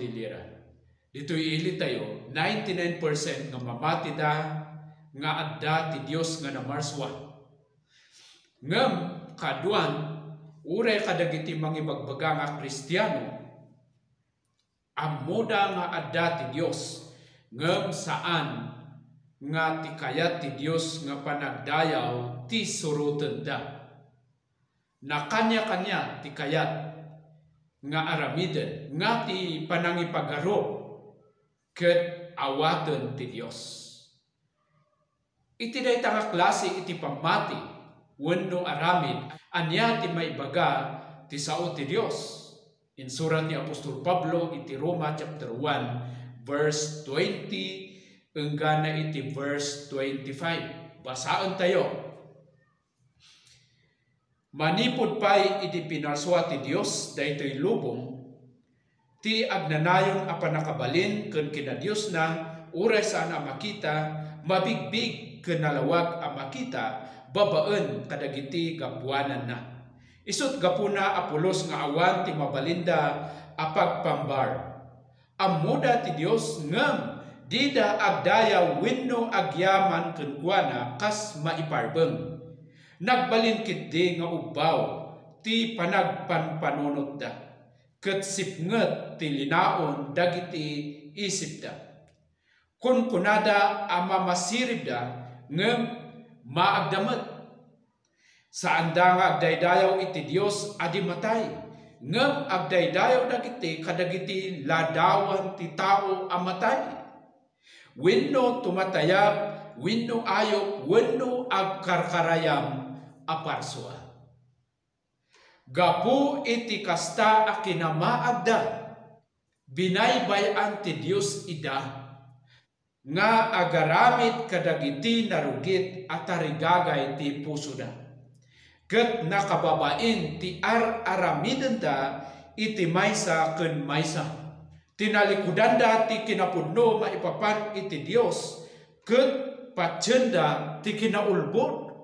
diliran. Dito ili tayo 99% nga mamati da nga adda ti Dios nga namarswa. Ngem kaduan uray kadagiti mangibagbaga nga Kristiyano amuda nga adda ti Dios ngem saan nga ti kayat ti Dios nga panagdayaw ti suruten da. Na kanya-kanya ti kayat nga aramiden nga ti panangipagaro ket awaten ti Dios. Iti dayta nga klase iti pamati wenno aramid anya ti maibaga ti sao ti Dios. In surat ni Apostol Pablo iti Roma chapter 1 verse 20 enggana iti verse 25. Basaan tayo. Manipod pay iti pinarswa ti Dios daytoy lubong ti agnanayon a panakabalin ken kina Dios na uray saan a makita mabigbig ken nalawag a makita babaen kadagiti gapuanan na. Isut gapuna Apolos nga awan ti mabalinda a pagpambar. Ammuda ti Dios ngem dida agdaya wenno agyaman ken kuana kas maiparbeng. Nagbalin kitdi nga ubaw ti panagpanpanunot da. Ket sipnget ti linaon dagiti isip da. Kun kunada ama masirib da ngem maagdamet. Saan da nga agdaydayaw iti Dios adi matay. Ngem agdaydayaw dagiti kadagiti ladawan ti tao amatay. Wenno tumatayab, wenno ayop, wenno agkarkarayam aparsua. Gapu iti kasta a kinamaagda, binaybayan ti Dios ida, nga agaramit kadagiti narugit at tarigagay ti puso da. Ket nakababain ti aramiden da iti maysa ken maysa. Tinalikudan da ti kinapudno maipapan iti Dios ket patsenda ti kinaulbod.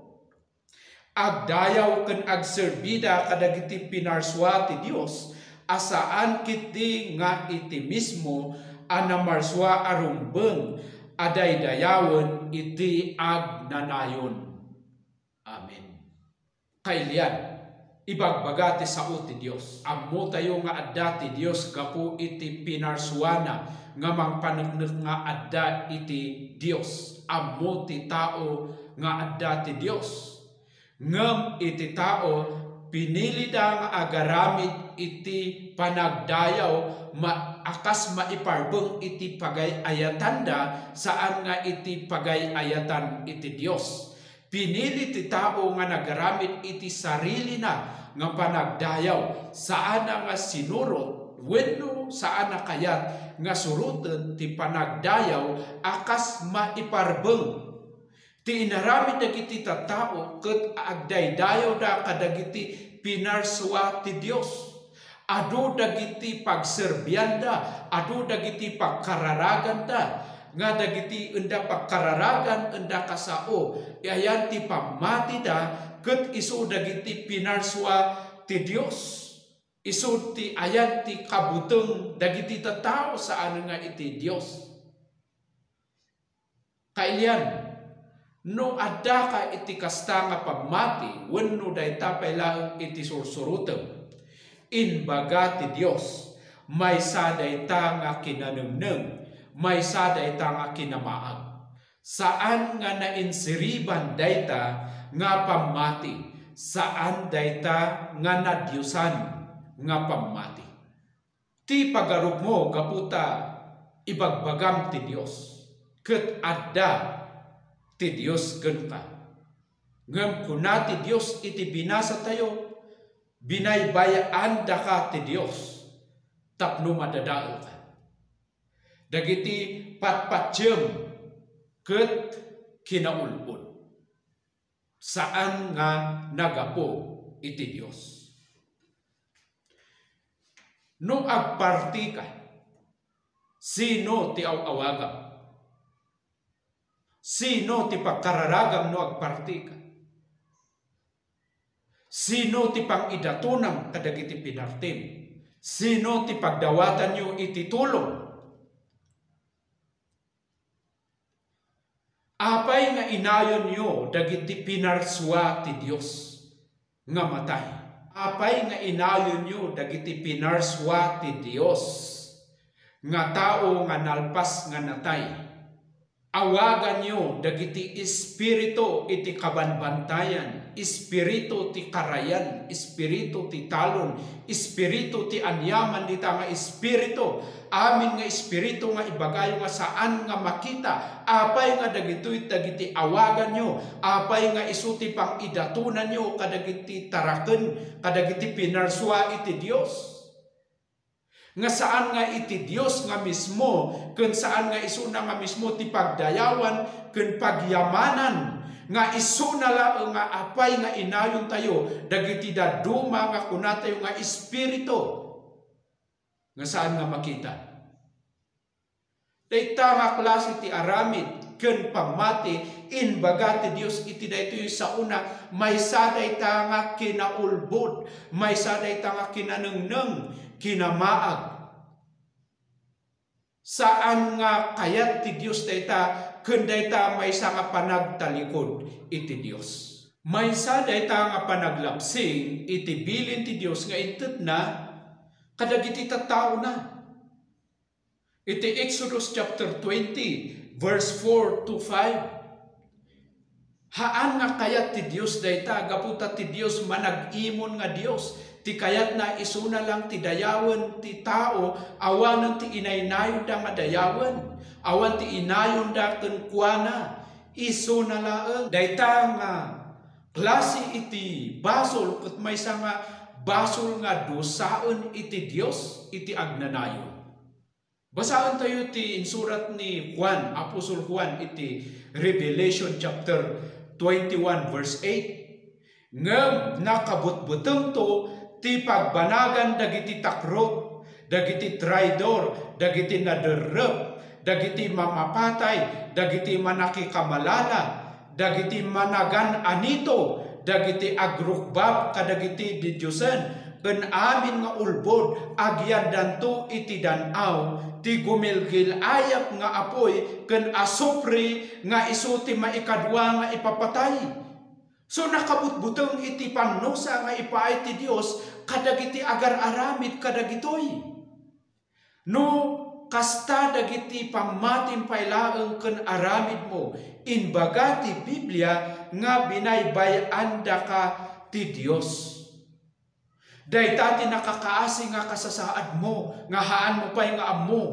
Agdayaw ken agserbida kadagiti pinarswa ti Dios asaan kiti nga iti mismo anamarswa arumbeng adaydayawen iti agnanayon. Amen. Kailian, ibagbaga ti sao ti Dios. Ammo tayo nga adda ti Dios gapu iti pinarswana nga mangpaneknek nga adda iti Dios. Ammo ti tao nga adda ti Dios. Ngem iti tao pinili da nga agaramid iti panagdayaw akas maiparbeng iti pagayayatan da saan nga iti pagayayatan iti Dios. Pinili ti tao nga nagaramit iti sarili na nga panagdayaw saan nga sinurot wenno saan na kayat nga suruten ti panagdayaw akas maiparbeng. Ti inaramid dagiti tattao ket agdaydayaw da kadagiti pinarswa ti Dios. Adu dagiti pagserbian da, adu dagiti pagkararagan da. Nga dagiti enda pagkararagan enda kasao ayan ti pamati da ket isu dagiti pinarswa ti Dios. Isu ti ayan ti kabuteng dagiti tattao saan nga iti Dios. Kailian, no adda ka iti kasta nga pagmati wenno dayta paylaeng iti sursurutem. Inbaga ti Dios maysa dayta nga kinanengneng, maysa dayta nga kinamaag. Saan nga nainsiriban dayta nga pamati, saan dayta nga nadyusan nga pamati. Ti pagarugmo gaputa ibagbagam ti Dios ket adda ti Dios genta. Ngem kuna ti Dios iti binasa tayo, binaybayaan da ka ti Dios tapno madadael ka. Dagiti patpatyem ket kinaulbod. Saan nga nagapo iti Dios. No agparti ka, sino ti awawagam? Sino ti pagkararagam no agparti ka? Sino ti pangidatunam kadagiti pinartim? Sino ti pagdawatan nyo iti tulong? Apay nga inayon nyo dagiti pinarswa ti Dios nga matay. Apay nga inayon nyo dagiti pinarswa ti Dios nga tao nga nalpas nga natay. Awagan nyo dagiti espiritu iti kabanbantayan, espiritu ti karayan, espiritu ti talon, espiritu ti anyaman dita nga espiritu, amin nga espiritu nga ibagayo nga saan nga makita, apay nga dagiti awagan nyo, apay nga isuti pang idatunan nyo kadagiti taraken, kadagiti pinarswa iti Dios. Nga saan nga iti Dios nga mismo, kun saan nga isuna nga mismo ti pagdayawan, kun pagyamanan, nga isuna lang nga apay nga inayon tayo, dagiti daduma nga kuna tayo nga espiritu, nga saan nga makita. Dayta nga klase ti aramid, kun pamati, inbaga ti Dios iti daytoy sa una, may saday ta nga kinaulbod, may saday ta nga kinanengneng, kinamaag. Saan nga kayat ti Dios dayta, kun dayta may sa nga panagtalikod iti Dios. May sa dayta nga panaglapsing iti bilin ti Dios nga itet na kadagiti tattao na. Iti Exodus chapter 20 verse 4 to 5. Haan nga kayat ti Dios dayta, gaputa ti Dios manag-imon nga Dios. Ti kayat na isuna lang ti dayawan ti tao, awanan ti inaynayon da nga dayawan, awan ti inayon da kenkwana, isuna laeng. Dayta nga klase iti basol, ket maysa nga basol nga dosaen iti Dios, iti agnanayon. Basahan tayo ti insurat ni Juan, Apostol Juan, iti Revelation chapter 21 verse 8. Ngem nakabutbuteng to ti pagbanagan dagiti takrot, dagiti traidor, dagiti naderrep, dagiti mamapatay, dagiti manakikamalala, dagiti managan anito, dagiti agrukbab kadagiti didyosen, ken amin nga ulbod agyan danto iti danaw, ti gumilgil ayap nga apoy ken asupri nga isu ti maikadwa nga ipapatay. So nakabutbuteng iti panusa nga ipaay ti Dios kadagiti agar-aramid kadagitoy. No kasta dagiti pamatin pailaeng ken aramid mo, inbaga ti Biblia nga binaybayan da ka ti Dios. Dayta ti nakakaasi nga kasasaad mo, nga haan mo pay nga ammo.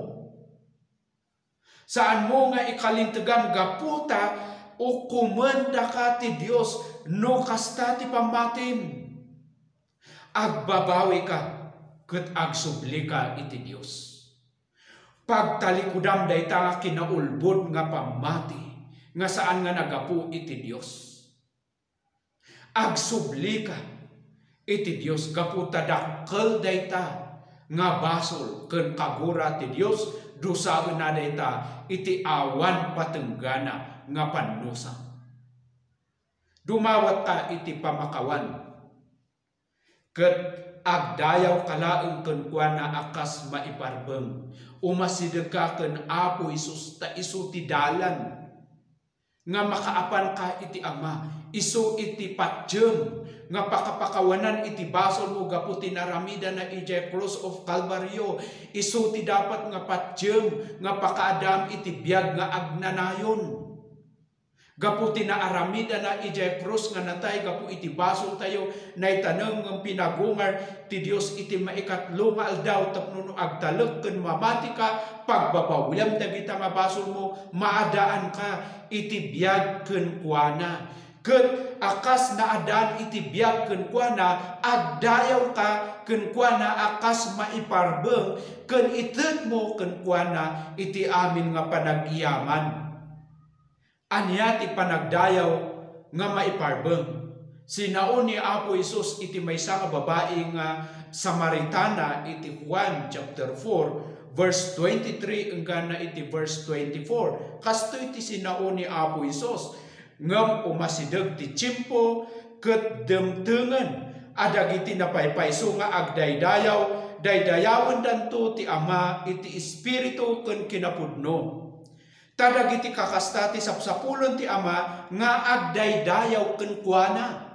Saan mo nga ikalintegan gaputa o kumenda ka ti Dios, no kasta ti pamatin. Agbabawi ka, ket agsubli ka iti Dios. Pagtalikudam dayta nga kinaulbod nga pamati, nga saan nga nagapu iti Dios. Agsubli ka iti Dios, gaputa dakkel dayta nga basol ken kagura ti Dios, dusaen na dayta iti awan patenggana nga panusa. Dumawat ka iti pamakawan, ket agdayaw kalaeng kenkwana akas maiparbeng, umasideg ka ken Apo Isus ta isu ti dalan nga makaapan ka iti Ama, isu iti patjem nga pakapakawanan iti basol mo gapu tinaramida na iti cross of Calvario, isu ti dapat nga patjem nga pakaadam iti biag nga agnanayon. Gapu tinaaramida na iti cross nga natay, gapu iti basol tayo na itaneng ng pinagungar ti Dios iti maikatlo nga aldaw tapno agtalek ken mamati ka, pagbabawlam dagita nga basol mo, maadaan ka iti biag ken kuana. Ket akas naadaan iti biag ken kuana, agdayaw ka ken kuana akas maiparbeng, ken ited mo ken kuana iti amin nga panagiyaman. Anya ti panagdayaw nga maiparbeng. Sinaon ni Apo Isus iti maysa nga babae nga Samaritana iti Juan chapter 4 verse 23 hanggang na iti verse 24. Kasto iti sinaon ni Apo Isus ngem umasideg ti tiyempo ket demtengen adagiti napaypayso nga agdaydayaw daydayawon danto ti Ama iti Espiritu ken kinapudno. Tadagiti kakastati sapsapulon ti Ama nga agdaydayaw ken kuana.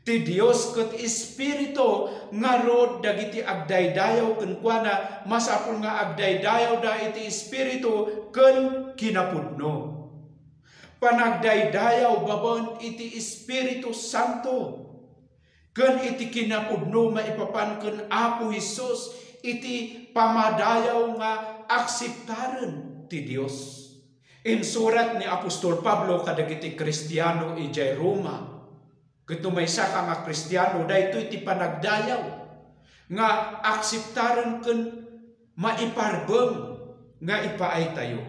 Ti Dios ket Espiritu nga rod dagiti agdaydayaw ken kuana, masapul nga agdaydayaw da iti Espiritu ken kinapudno. Panagdaydayaw babon iti Espiritu Santo ken iti kinapudno maipapan ken Apo Hesus iti pamadayaw nga akseptaren ti Dios. In surat ni Apostol Pablo kadagiti Kristiyano ijay Roma, ket maysa ka nga Kristiyano daytoy ti panagdayaw nga akseptaren ken maiparbeng nga ipaay tayo.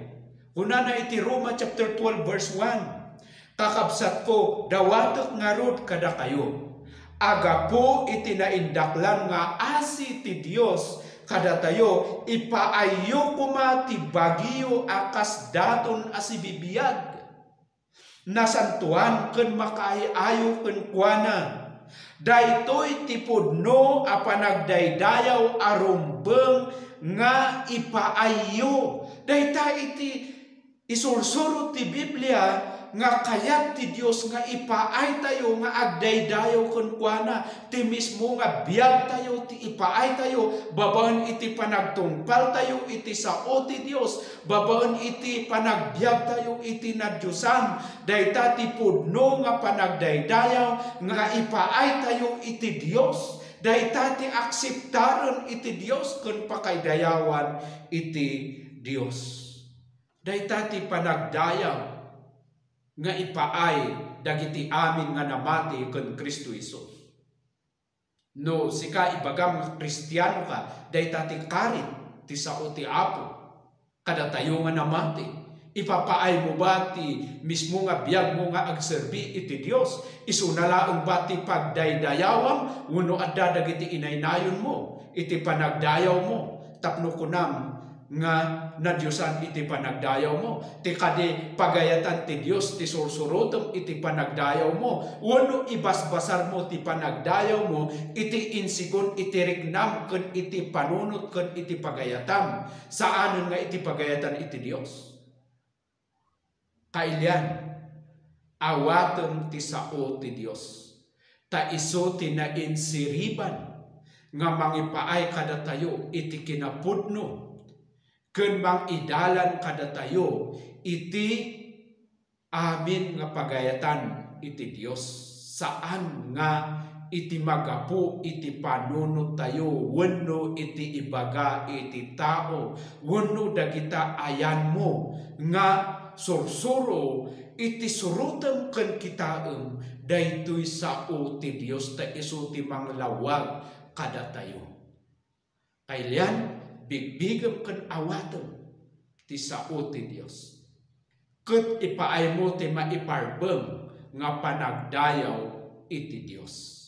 Kunana iti Roma chapter 12 verse 1, kakabsat ko dawatek nga rod kada kayo, agapo iti naindaklan nga asi ti Dios kada tayo, ipaayo kuma ti bagyo akas daton asibibiyag, nasantuan ken makaayo ken kuana, daytoy ti pudno a panagdaydayaw arumbeng nga ipaayo. Dayta iti isursuro ti Biblia nga kayat ti Dios nga ipaay tayo nga agdaydayaw ken kuana, ti mismo nga biag tayo ti ipaay tayo, babaen iti panagtungpal tayo iti sao ti Dios, babaen iti panagbiag tayo iti nadyosan. Dayta ti pudno nga panagdaydayaw nga ipaay tayo iti Dios, dayta ti akseptaren iti Dios ken pakaydayawan iti Dios. Dayta ti panagdayaw nga ipaay dagiti amin nga namati ken Kristo Hesus. No sika ibagam nga Kristiyano ka, dayta ti karit ti sao ti Apo kada tayo nga namati. Ipapaay mo ba ti mismo nga biag mo nga agserbi iti Dios? Isunalaeng ba ti pagdaydayawam wenno adda dagiti inaynayon mo iti panagdayaw mo? Tapno kunam nga nadyosan iti panagdayaw mo, ti kadi pagayatan ti Dios ti sursurotem iti panagdayaw mo, wenno ibasbasar mo ti panagdayaw mo iti insigon iti rignam ken iti panunot ken iti pagayatam. Saanen nga iti pagayatan iti Dios? Kailian awaten ti sao ti Dios, ta iso ti nainsiriban nga mangipaay kada tayo iti kinapudno ken mangidalan kada tayo iti amin nga pagayatan iti Dios. Saan nga iti magapu iti panunot tayo wenno iti ibaga iti tao, wenno dagita ayan mo nga sursuro iti surutem ken kitaem, daytoy sao ti Dios ta isu ti manglawag kada tayo. Kailian bigbigem ken awaten ti sao ti Dios, ket ipaay mo ti maiparbeng nga panagdayaw iti Dios.